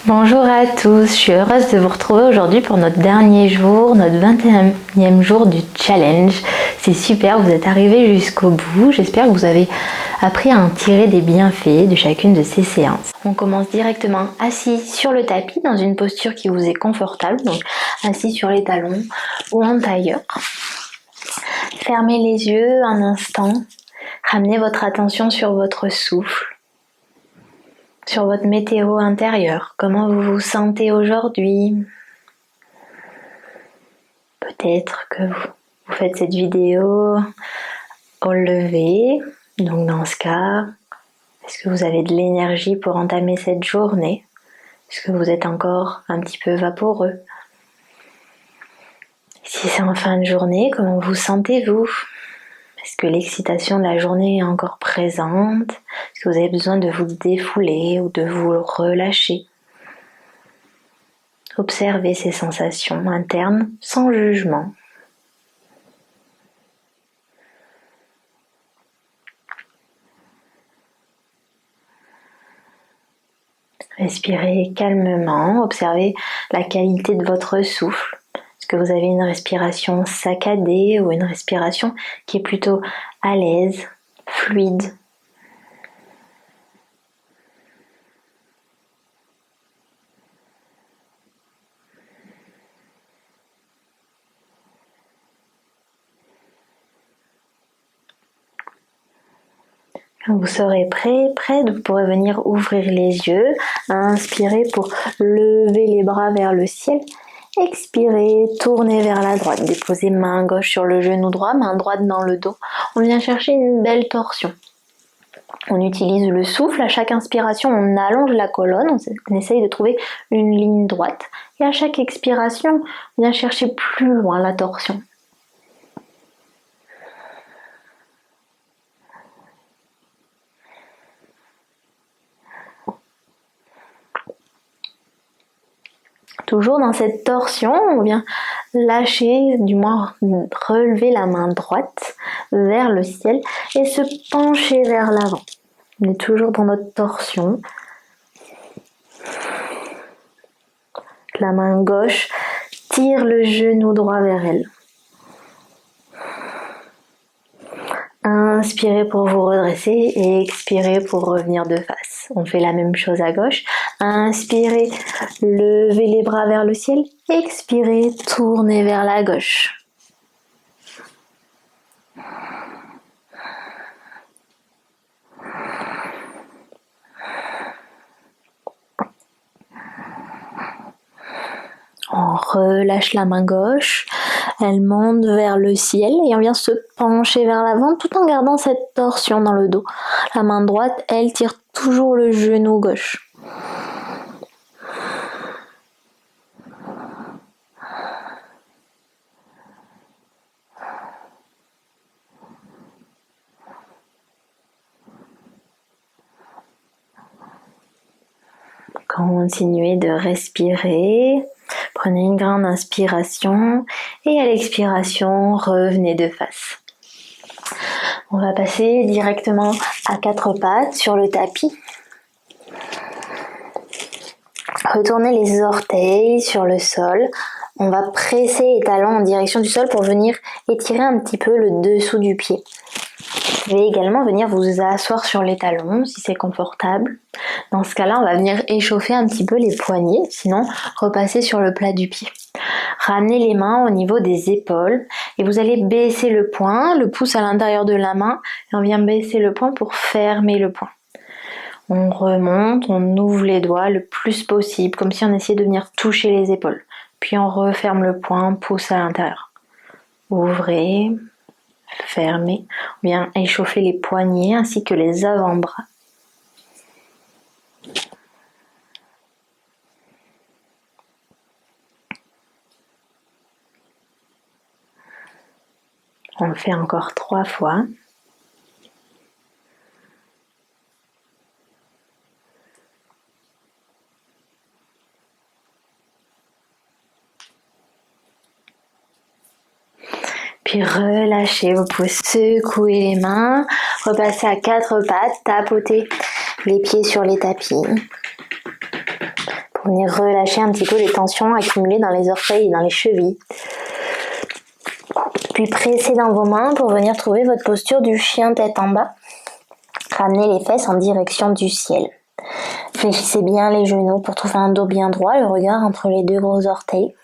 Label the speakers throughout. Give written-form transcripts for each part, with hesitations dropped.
Speaker 1: Bonjour à tous, je suis heureuse de vous retrouver aujourd'hui pour notre dernier jour, notre 21e jour du challenge. C'est super, vous êtes arrivés jusqu'au bout. J'espère que vous avez appris à en tirer des bienfaits de chacune de ces séances. On commence directement assis sur le tapis dans une posture qui vous est confortable, donc assis sur les talons ou en tailleur. Fermez les yeux un instant, ramenez votre attention sur votre souffle. Sur votre météo intérieure, comment vous vous sentez aujourd'hui. Peut-être que vous faites cette vidéo au lever, donc dans ce cas, est-ce que vous avez de l'énergie pour entamer cette journée? Est-ce que vous êtes encore un petit peu vaporeux? Si c'est en fin de journée, comment vous sentez-vous? Est-ce que l'excitation de la journée est encore présente? Est-ce que vous avez besoin de vous défouler ou de vous relâcher? Observez ces sensations internes sans jugement. Respirez calmement, observez la qualité de votre souffle. Est-ce que vous avez une respiration saccadée ou une respiration qui est plutôt à l'aise, fluide? Quand vous serez prête, vous pourrez venir ouvrir les yeux, inspirez pour lever les bras vers le ciel. Expirez, tournez vers la droite, déposez main gauche sur le genou droit, main droite dans le dos. On vient chercher une belle torsion. On utilise le souffle, à chaque inspiration on allonge la colonne, on essaye de trouver une ligne droite. Et à chaque expiration, on vient chercher plus loin la torsion. Toujours dans cette torsion, on vient lâcher, du moins relever la main droite vers le ciel et se pencher vers l'avant. On est toujours dans notre torsion. La main gauche tire le genou droit vers elle. Inspirez pour vous redresser et expirez pour revenir de face. On fait la même chose à gauche. Inspirez, levez les bras vers le ciel. Expirez, tournez vers la gauche. On relâche la main gauche, elle monte vers le ciel et on vient se pencher vers l'avant tout en gardant cette torsion dans le dos. La main droite, elle tire toujours le genou gauche. Continuez de respirer. Prenez une grande inspiration et à l'expiration, revenez de face. On va passer directement à quatre pattes sur le tapis. Retournez les orteils sur le sol. On va presser les talons en direction du sol pour venir étirer un petit peu le dessous du pied. Vous pouvez également venir vous asseoir sur les talons si c'est confortable. Dans ce cas-là, on va venir échauffer un petit peu les poignets, sinon repasser sur le plat du pied. Ramenez les mains au niveau des épaules et vous allez baisser le poing, le pouce à l'intérieur de la main et on vient baisser le poing pour fermer le poing. On remonte, on ouvre les doigts le plus possible, comme si on essayait de venir toucher les épaules. Puis on referme le poing, pouce à l'intérieur. Ouvrez, fermez, on vient échauffer les poignets ainsi que les avant-bras. On le fait encore 3 fois. Puis relâchez, vous pouvez secouer les mains, repasser à 4 pattes, tapoter les pieds sur les tapis. Pour venir relâcher un petit peu les tensions accumulées dans les orteils et dans les chevilles. Puis pressez dans vos mains pour venir trouver votre posture du chien tête en bas. Ramenez les fesses en direction du ciel. Fléchissez bien les genoux pour trouver un dos bien droit, le regard entre les deux gros orteils.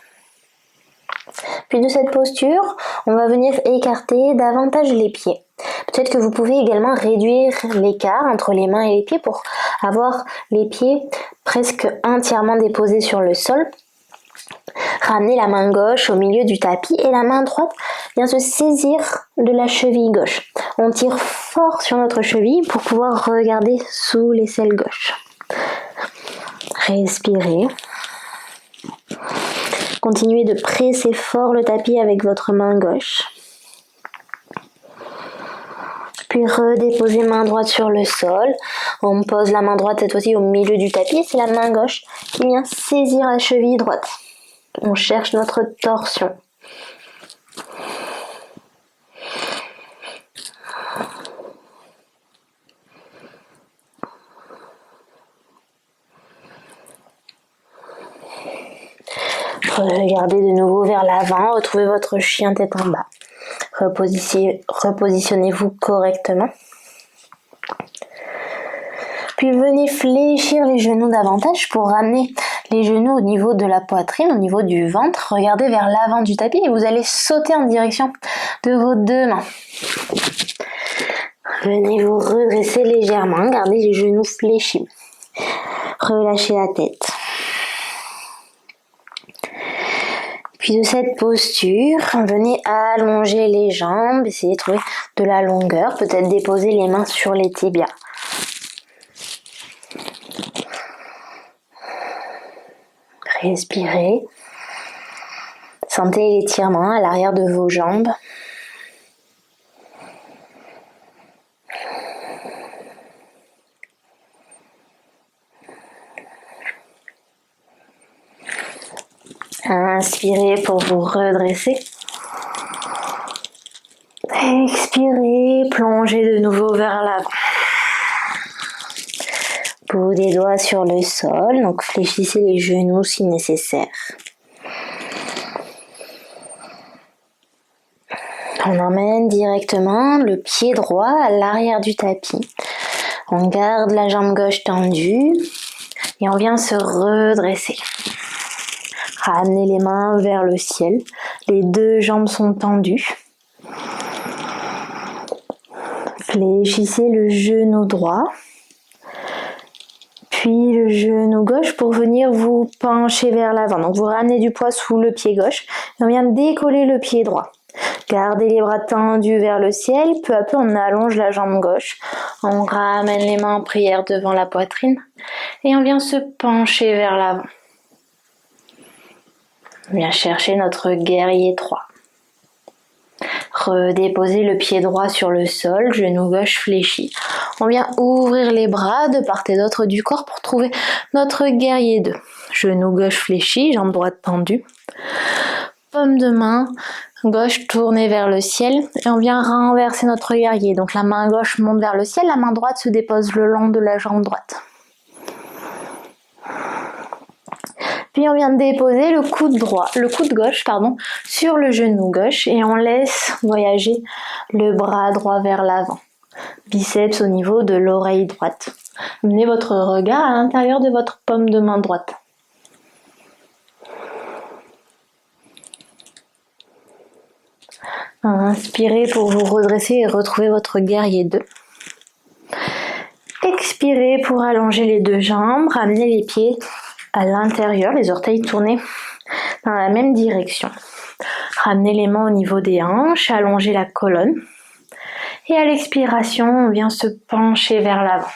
Speaker 1: Puis de cette posture, on va venir écarter davantage les pieds. Peut-être que vous pouvez également réduire l'écart entre les mains et les pieds pour avoir les pieds presque entièrement déposés sur le sol. Ramenez la main gauche au milieu du tapis et la main droite vient se saisir de la cheville gauche. On tire fort sur notre cheville pour pouvoir regarder sous l'aisselle gauche. Respirez. Continuez de presser fort le tapis avec votre main gauche. Puis redéposez main droite sur le sol. On pose la main droite cette fois-ci au milieu du tapis. C'est la main gauche qui vient saisir la cheville droite. On cherche notre torsion. Regardez de nouveau vers l'avant, retrouvez votre chien tête en bas. Repositionnez-vous correctement. Puis venez fléchir les genoux davantage pour ramener les genoux au niveau de la poitrine, au niveau du ventre. Regardez vers l'avant du tapis et vous allez sauter en direction de vos deux mains. Venez vous redresser légèrement, gardez les genoux fléchis. Relâchez la tête. Puis de cette posture, venez allonger les jambes, essayez de trouver de la longueur, peut-être déposer les mains sur les tibias. Respirez. Sentez l'étirement à l'arrière de vos jambes. Inspirez pour vous redresser. Expirez, plongez de nouveau vers l'avant. Bout des doigts sur le sol, donc fléchissez les genoux si nécessaire. On emmène directement le pied droit à l'arrière du tapis. On garde la jambe gauche tendue et on vient se redresser. Ramenez les mains vers le ciel. Les deux jambes sont tendues. Fléchissez le genou droit. Puis le genou gauche pour venir vous pencher vers l'avant. Donc vous ramenez du poids sous le pied gauche et on vient décoller le pied droit. Gardez les bras tendus vers le ciel. Peu à peu, on allonge la jambe gauche. On ramène les mains en prière devant la poitrine et on vient se pencher vers l'avant. On vient chercher notre guerrier 3. Redéposez le pied droit sur le sol, genou gauche fléchi. On vient ouvrir les bras de part et d'autre du corps pour trouver notre guerrier 2. Genou gauche fléchi, jambe droite tendue. Paume de main gauche tournée vers le ciel et on vient renverser notre guerrier. Donc la main gauche monte vers le ciel, la main droite se dépose le long de la jambe droite. Puis on vient déposer le coude gauche sur le genou gauche et on laisse voyager le bras droit vers l'avant. Biceps au niveau de l'oreille droite. Menez votre regard à l'intérieur de votre paume de main droite. Inspirez pour vous redresser et retrouver votre guerrier 2. Expirez pour allonger les deux jambes, ramenez les pieds à l'intérieur, les orteils tournés dans la même direction. Ramenez les mains au niveau des hanches, allongez la colonne. Et à l'expiration, on vient se pencher vers l'avant.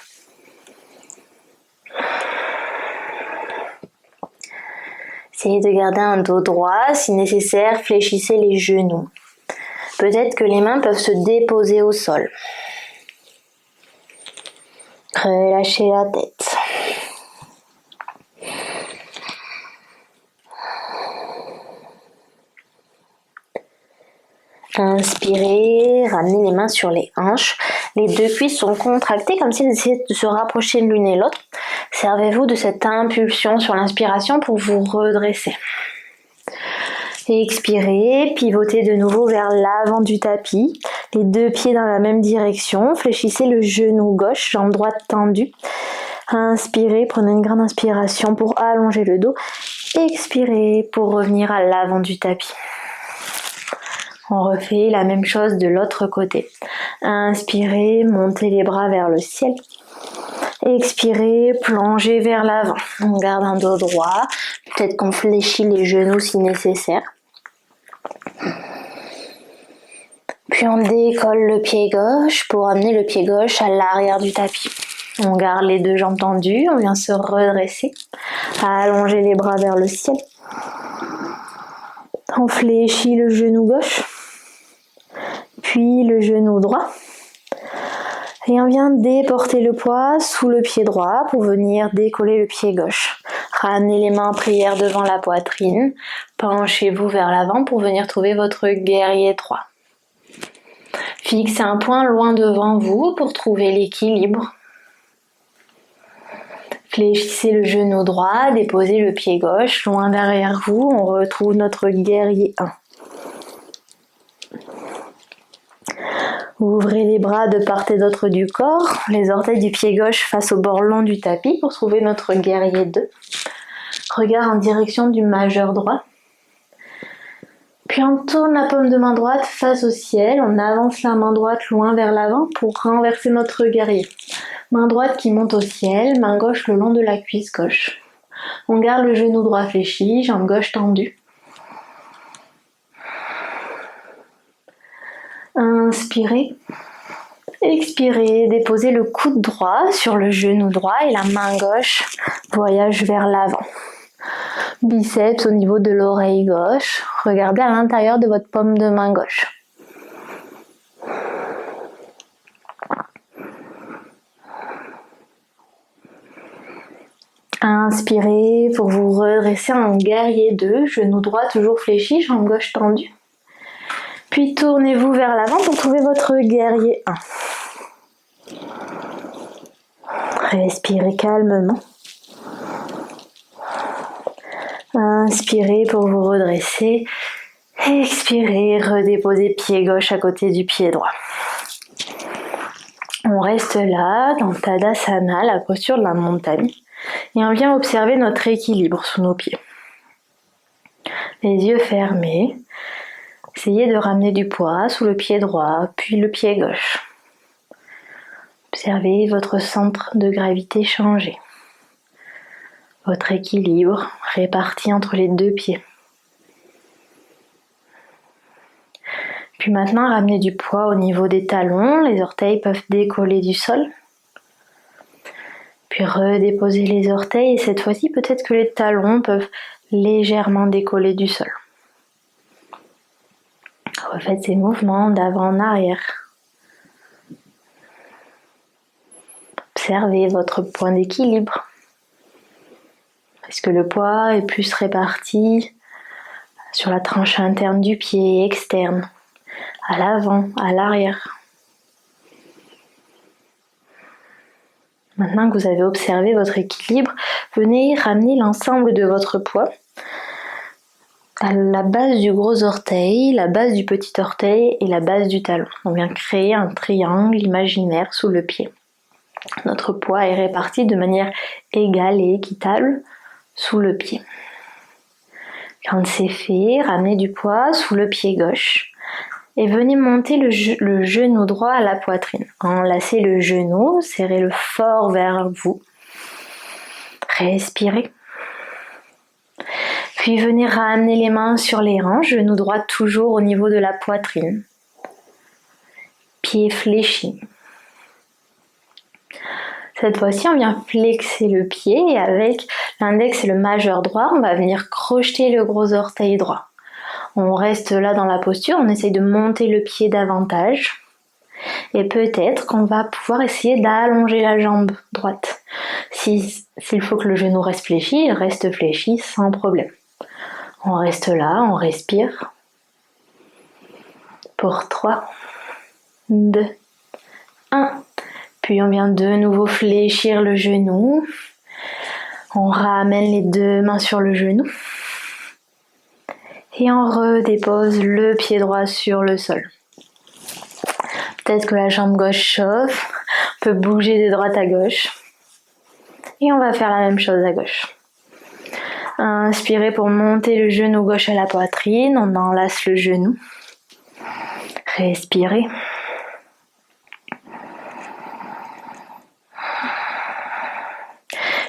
Speaker 1: Essayez de garder un dos droit. Si nécessaire, fléchissez les genoux. Peut-être que les mains peuvent se déposer au sol. Relâchez la tête. Inspirez, ramenez les mains sur les hanches Les deux cuisses sont contractées comme si elles essayaient de se rapprocher de l'une et l'autre. Servez-vous de cette impulsion sur l'inspiration pour vous redresser. Et expirez, pivotez de nouveau vers l'avant du tapis. Les deux pieds dans la même direction. Fléchissez le genou gauche, jambe droite tendue. Inspirez, prenez une grande inspiration pour allonger le dos. Expirez pour revenir à l'avant du tapis. On refait la même chose de l'autre côté. Inspirez, montez les bras vers le ciel. Expirez, plongez vers l'avant. On garde un dos droit. Peut-être qu'on fléchit les genoux si nécessaire. Puis on décolle le pied gauche pour amener le pied gauche à l'arrière du tapis. On garde les deux jambes tendues, on vient se redresser, allonger les bras vers le ciel. On fléchit le genou gauche, puis le genou droit. Et on vient déporter le poids sous le pied droit pour venir décoller le pied gauche. Ramenez les mains en prière devant la poitrine. Penchez-vous vers l'avant pour venir trouver votre guerrier 3. Fixez un point loin devant vous pour trouver l'équilibre. Fléchissez le genou droit, déposez le pied gauche loin derrière vous. On retrouve notre guerrier 1. Ouvrez les bras de part et d'autre du corps, les orteils du pied gauche face au bord long du tapis pour trouver notre guerrier 2. Regard en direction du majeur droit. Puis on tourne la paume de main droite face au ciel, on avance la main droite loin vers l'avant pour renverser notre guerrier. Main droite qui monte au ciel, main gauche le long de la cuisse gauche. On garde le genou droit fléchi, jambe gauche tendue. Inspirez. Expirez, déposez le coude droit sur le genou droit et la main gauche voyage vers l'avant. Biceps au niveau de l'oreille gauche. Regardez à l'intérieur de votre paume de main gauche. Inspirez pour vous redresser en guerrier 2, genou droit toujours fléchi, jambe gauche tendue. Puis tournez-vous vers l'avant pour trouver votre guerrier 1. Respirez calmement. Inspirez pour vous redresser. Expirez, redéposez pied gauche à côté du pied droit. On reste là, dans Tadasana, la posture de la montagne. Et on vient observer notre équilibre sous nos pieds. Les yeux fermés. Essayez de ramener du poids sous le pied droit, puis le pied gauche. Observez votre centre de gravité changer. Votre équilibre réparti entre les deux pieds. Puis maintenant, ramenez du poids au niveau des talons. Les orteils peuvent décoller du sol. Puis redéposez les orteils et cette fois-ci, peut-être que les talons peuvent légèrement décoller du sol. Refaites ces mouvements d'avant en arrière. Observez votre point d'équilibre. Est-ce que le poids est plus réparti sur la tranche interne du pied, externe, à l'avant, à l'arrière? Maintenant que vous avez observé votre équilibre, venez ramener l'ensemble de votre poids à la base du gros orteil, la base du petit orteil et la base du talon. On vient créer un triangle imaginaire sous le pied. Notre poids est réparti de manière égale et équitable sous le pied. Quand c'est fait, ramenez du poids sous le pied gauche et venez monter le genou droit à la poitrine. Enlacez le genou, serrez-le fort vers vous. Respirez. Puis venez ramener les mains sur les hanches, genou droit toujours au niveau de la poitrine. Pied fléchi. Cette fois-ci, on vient flexer le pied et avec l'index et le majeur droit, on va venir crocheter le gros orteil droit. On reste là dans la posture, on essaye de monter le pied davantage. Et peut-être qu'on va pouvoir essayer d'allonger la jambe droite. S'il faut que le genou reste fléchi, il reste fléchi sans problème. On reste là, on respire. Pour 3, 2, 1. Puis on vient de nouveau fléchir le genou. On ramène les deux mains sur le genou. Et on redépose le pied droit sur le sol. Peut-être que la jambe gauche chauffe. On peut bouger de droite à gauche. Et on va faire la même chose à gauche. Inspirez pour monter le genou gauche à la poitrine. On enlace le genou. Respirez.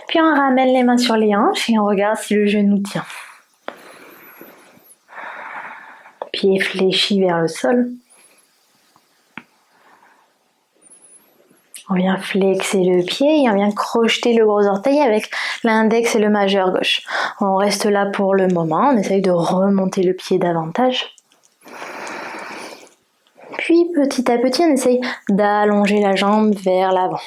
Speaker 1: Puis on ramène les mains sur les hanches et on regarde si le genou tient. Pied fléchi vers le sol. On vient flexer le pied et on vient crocheter le gros orteil avec l'index et le majeur gauche. On reste là pour le moment, on essaye de remonter le pied davantage. Puis petit à petit, on essaye d'allonger la jambe vers l'avant.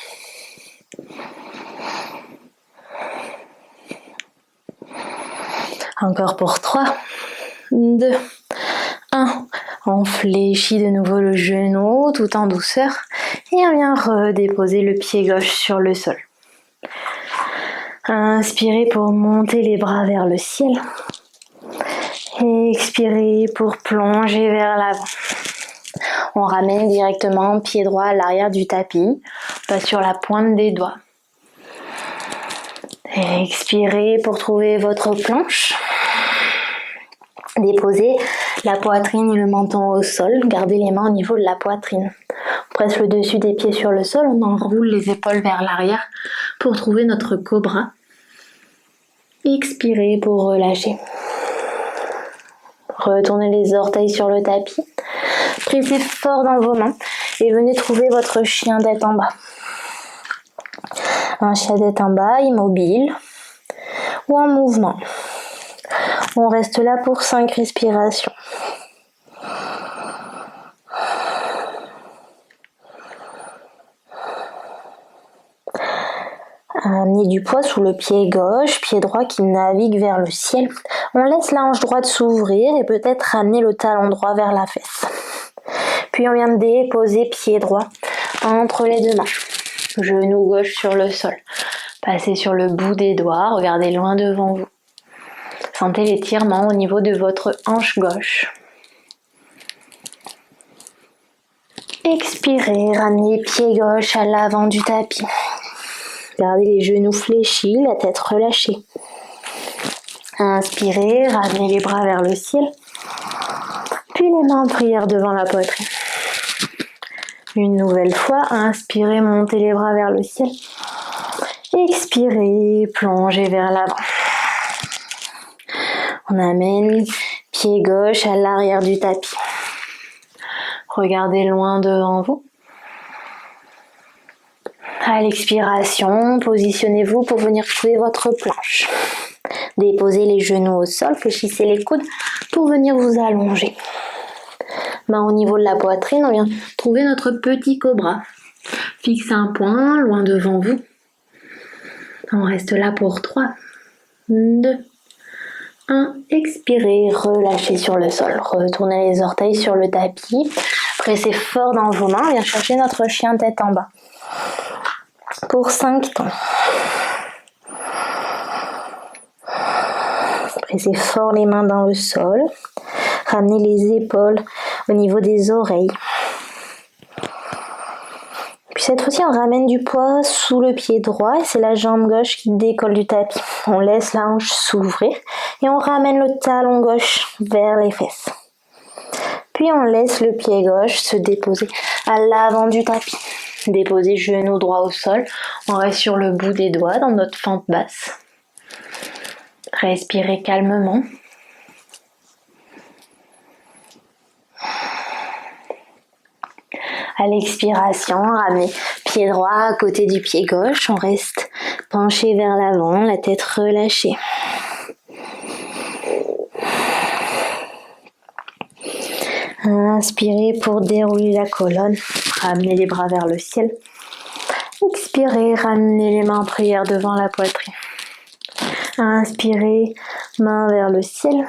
Speaker 1: Encore pour 3, 2, 1. On fléchit de nouveau le genou tout en douceur et on vient redéposer le pied gauche sur le sol. Inspirez pour monter les bras vers le ciel. Expirez pour plonger vers l'avant. On ramène directement pied droit à l'arrière du tapis, pas sur la pointe des doigts. Expirez pour trouver votre planche. Déposez la poitrine et le menton au sol. Gardez les mains au niveau de la poitrine. On presse le dessus des pieds sur le sol. On enroule les épaules vers l'arrière pour trouver notre cobra. Expirez pour relâcher. Retournez les orteils sur le tapis. Pressez fort dans vos mains et venez trouver votre chien tête en bas. Un chien tête en bas, immobile ou en mouvement. On reste là pour 5 respirations. Amenez du poids sous le pied gauche, pied droit qui navigue vers le ciel. On laisse la hanche droite s'ouvrir et peut-être ramener le talon droit vers la fesse. Puis on vient de déposer pied droit entre les deux mains. Genou gauche sur le sol. Passez sur le bout des doigts, regardez loin devant vous. Sentez l'étirement au niveau de votre hanche gauche. Expirez, ramenez pied gauche à l'avant du tapis. Gardez les genoux fléchis, la tête relâchée. Inspirez, ramenez les bras vers le ciel. Puis les mains en prière devant la poitrine. Une nouvelle fois, inspirez, montez les bras vers le ciel. Expirez, plongez vers l'avant. On amène pied gauche à l'arrière du tapis. Regardez loin devant vous. À l'expiration, positionnez-vous pour venir trouver votre planche. Déposez les genoux au sol, fléchissez les coudes pour venir vous allonger. Main au niveau de la poitrine, on vient trouver notre petit cobra. Fixez un point loin devant vous. On reste là pour 3, 2, 1. Expirez, relâchez sur le sol. Retournez les orteils sur le tapis. Pressez fort dans vos mains. Viens chercher notre chien tête en bas. Pour 5 temps. Pressez fort les mains dans le sol. Ramenez les épaules au niveau des oreilles. Puis cette fois-ci, on ramène du poids sous le pied droit et c'est la jambe gauche qui décolle du tapis. On laisse la hanche s'ouvrir et on ramène le talon gauche vers les fesses. Puis on laisse le pied gauche se déposer à l'avant du tapis. Déposez genou droit au sol. On reste sur le bout des doigts dans notre fente basse. Respirez calmement. À l'expiration, ramenez pied droit à côté du pied gauche. On reste penché vers l'avant, la tête relâchée. Inspirez pour dérouler la colonne. Ramenez les bras vers le ciel. Expirez, ramenez les mains en prière devant la poitrine. Inspirez, main vers le ciel.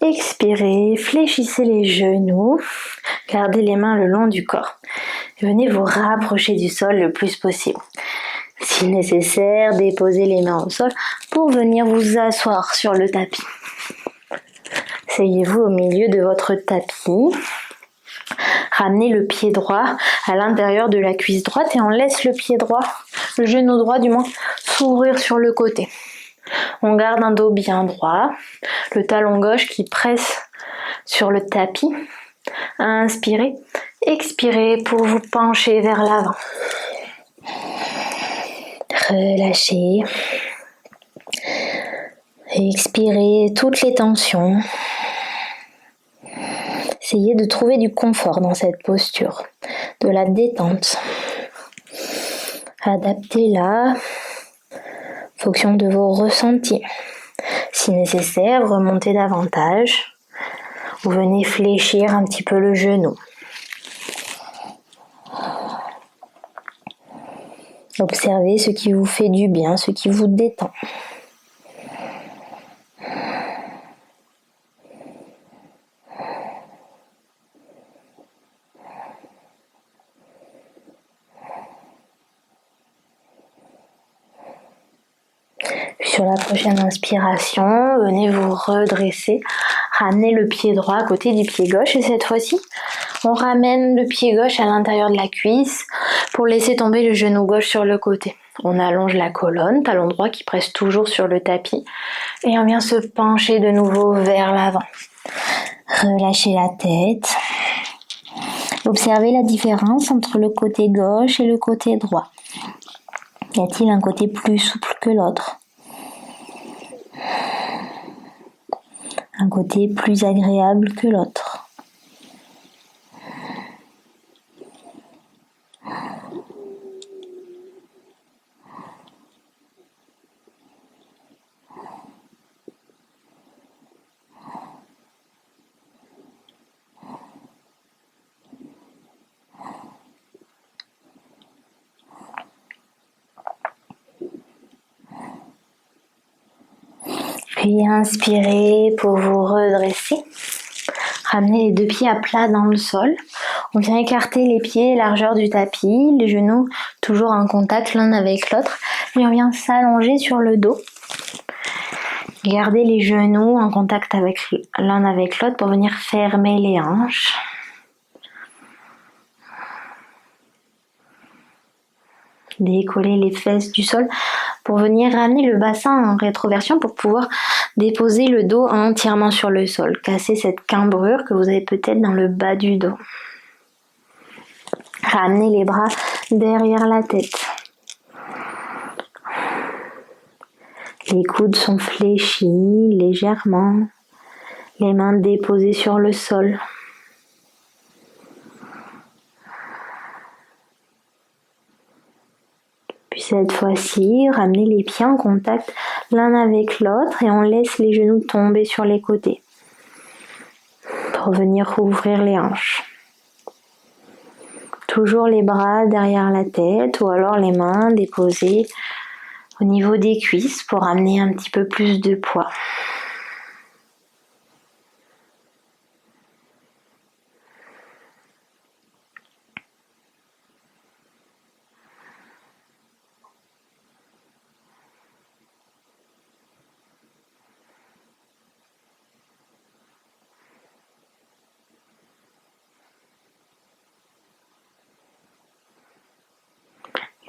Speaker 1: Expirez, fléchissez les genoux. Gardez les mains le long du corps. Venez vous rapprocher du sol le plus possible. Si nécessaire, déposez les mains au sol pour venir vous asseoir sur le tapis. Asseyez-vous au milieu de votre tapis. Ramenez le pied droit à l'intérieur de la cuisse droite et on laisse le pied droit, le genou droit du moins, s'ouvrir sur le côté. On garde un dos bien droit, le talon gauche qui presse sur le tapis. Inspirez, expirez pour vous pencher vers l'avant. Relâchez. Expirez toutes les tensions. Essayez de trouver du confort dans cette posture, de la détente. Adaptez-la en fonction de vos ressentis. Si nécessaire, remontez davantage ou venez fléchir un petit peu le genou. Observez ce qui vous fait du bien, ce qui vous détend. Sur la prochaine inspiration, venez vous redresser, ramenez le pied droit à côté du pied gauche et cette fois-ci, on ramène le pied gauche à l'intérieur de la cuisse pour laisser tomber le genou gauche sur le côté. On allonge la colonne, talon droit qui presse toujours sur le tapis et on vient se pencher de nouveau vers l'avant. Relâchez la tête. Observez la différence entre le côté gauche et le côté droit. Y a-t-il un côté plus souple que l'autre ? Un côté plus agréable que l'autre. Puis inspirez pour vous redresser. Ramenez les deux pieds à plat dans le sol. On vient écarter les pieds largeur du tapis, les genoux toujours en contact l'un avec l'autre. Et on vient s'allonger sur le dos. Gardez les genoux en contact avec l'un avec l'autre pour venir fermer les hanches. Décoller les fesses du sol pour venir ramener le bassin en rétroversion pour pouvoir déposer le dos entièrement sur le sol. Casser cette cambrure que vous avez peut-être dans le bas du dos. Ramenez les bras derrière la tête. Les coudes sont fléchis légèrement. Les mains déposées sur le sol. Puis cette fois-ci, ramenez les pieds en contact l'un avec l'autre et on laisse les genoux tomber sur les côtés pour venir ouvrir les hanches. Toujours les bras derrière la tête ou alors les mains déposées au niveau des cuisses pour amener un petit peu plus de poids.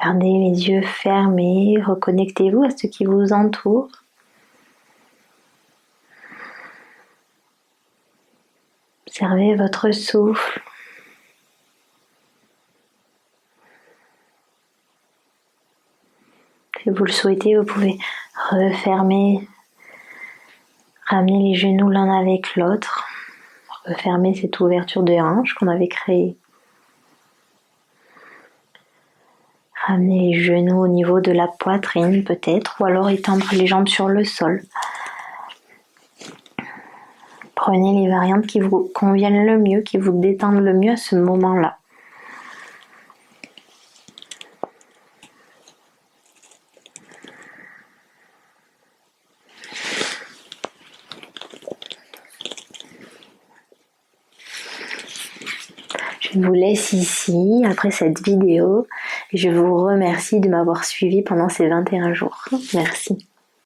Speaker 1: Gardez les yeux fermés, reconnectez-vous à ce qui vous entoure. Observez votre souffle. Si vous le souhaitez, vous pouvez refermer, ramener les genoux l'un avec l'autre, refermer cette ouverture de hanche qu'on avait créée. Ramenez les genoux au niveau de la poitrine peut-être, ou alors étendre les jambes sur le sol. Prenez les variantes qui vous conviennent le mieux, qui vous détendent le mieux à ce moment-là. Je Je vous laisse ici après cette vidéo. Je vous remercie de m'avoir suivi pendant ces 21 jours. Merci.